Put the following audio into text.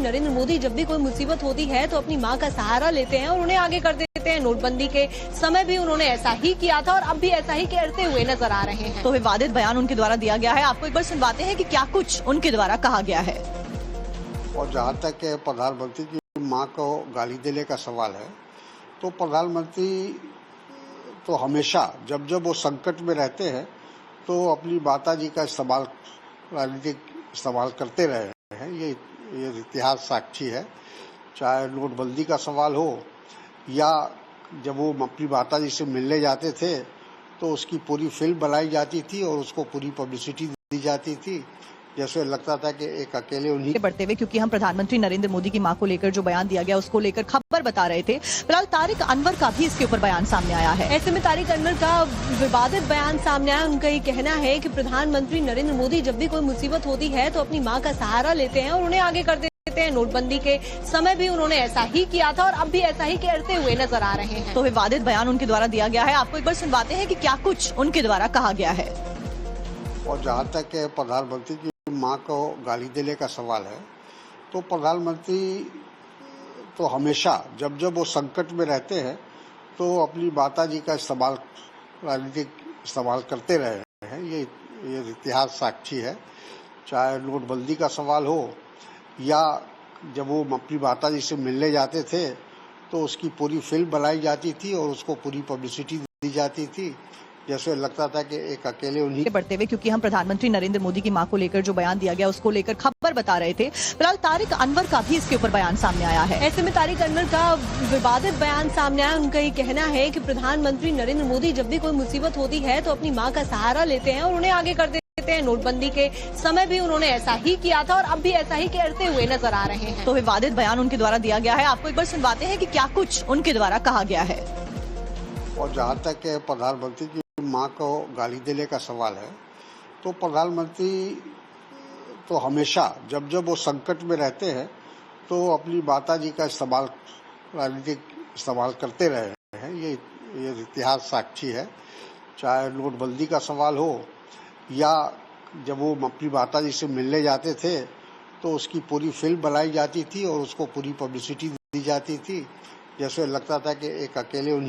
नरेंद्र मोदी जब भी कोई मुसीबत होती है तो अपनी मां का सहारा लेते हैं और उन्हें आगे कर देते हैं। नोटबंदी के समय भी उन्होंने ऐसा ही किया था और अब भी ऐसा ही करते हुए नजर आ रहे हैं। तो विवादित बयान उनके द्वारा दिया गया है, आपको एक बार सुनवाते हैं कि क्या कुछ उनके द्वारा कहा गया है। और जहाँ तक प्रधानमंत्री की मां को गाली देने का सवाल है, तो प्रधानमंत्री तो हमेशा जब जब वो संकट में रहते हैं तो अपनी माताजी का इस्तेमाल, राजनीतिक इस्तेमाल करते रहे हैं। ये इतिहास साक्षी है। चाहे नोटबंदी का सवाल हो या जब वो अपनी माताजी से मिलने जाते थे तो उसकी पूरी फिल्म बनाई जाती थी और उसको पूरी पब्लिसिटी दी जाती थी, जैसे लगता था कि एक अकेले उन्हीं बढ़ते हुए, क्योंकि हम प्रधानमंत्री नरेंद्र मोदी की मां को लेकर जो बयान दिया गया उसको लेकर खबर बता रहे थे। फिलहाल तारिक अनवर का भी इसके ऊपर बयान सामने आया है। ऐसे में तारिक अनवर का विवादित बयान सामने आया। उनका ये कहना है कि प्रधानमंत्री नरेंद्र मोदी जब भी कोई मुसीबत होती है तो अपनी मां का सहारा लेते हैं और उन्हें आगे कर देते हैं। नोटबंदी के समय भी उन्होंने ऐसा ही किया था और अब भी ऐसा ही करते हुए नजर आ रहे हैं। तो विवादित बयान उनके द्वारा दिया गया है, आपको एक बार सुनवाते हैं कि क्या कुछ उनके द्वारा कहा गया है। और जहाँ तक प्रधानमंत्री की मां को गाली देने का सवाल है, तो प्रधानमंत्री तो हमेशा जब जब वो संकट में रहते हैं तो अपनी माताजी का इस्तेमाल, राजनीतिक इस्तेमाल करते रहे हैं। ये इतिहास साक्षी है। चाहे नोटबंदी का सवाल हो या जब वो अपनी माताजी से मिलने जाते थे तो उसकी पूरी फिल्म बनाई जाती थी और उसको पूरी पब्लिसिटी दी जाती थी, जैसे लगता था कि एक अकेले उन्हीं बढ़ते हुए, क्योंकि हम प्रधानमंत्री नरेंद्र मोदी की मां को लेकर जो बयान दिया गया उसको लेकर खबर बता रहे थे। फिलहाल तारिक अनवर का भी इसके ऊपर बयान सामने आया है। ऐसे में तारिक अनवर का विवादित बयान सामने आया। उनका ये कहना है कि प्रधानमंत्री नरेंद्र मोदी जब भी कोई मुसीबत होती है तो अपनी मां का सहारा लेते हैं और उन्हें आगे कर देते हैं। नोटबंदी के समय भी उन्होंने ऐसा ही किया था और अब भी ऐसा ही करते हुए नजर आ रहे हैं। तो विवादित बयान उनके द्वारा दिया गया है, आपको एक बार सुनवाते हैं कि क्या कुछ उनके द्वारा कहा गया है। और जहाँ तक प्रधानमंत्री की मां को गाली देने का सवाल है, तो प्रधानमंत्री तो हमेशा जब जब वो संकट में रहते हैं तो अपनी माताजी का इस्तेमाल, राजनीतिक इस्तेमाल करते रहे हैं। ये इतिहास साक्षी है। चाहे नोटबंदी का सवाल हो या जब वो अपनी माताजी से मिलने जाते थे तो उसकी पूरी फिल्म बनाई जाती थी और उसको पूरी पब्लिसिटी दी जाती थी, जैसे लगता था कि एक अकेले उन्हीं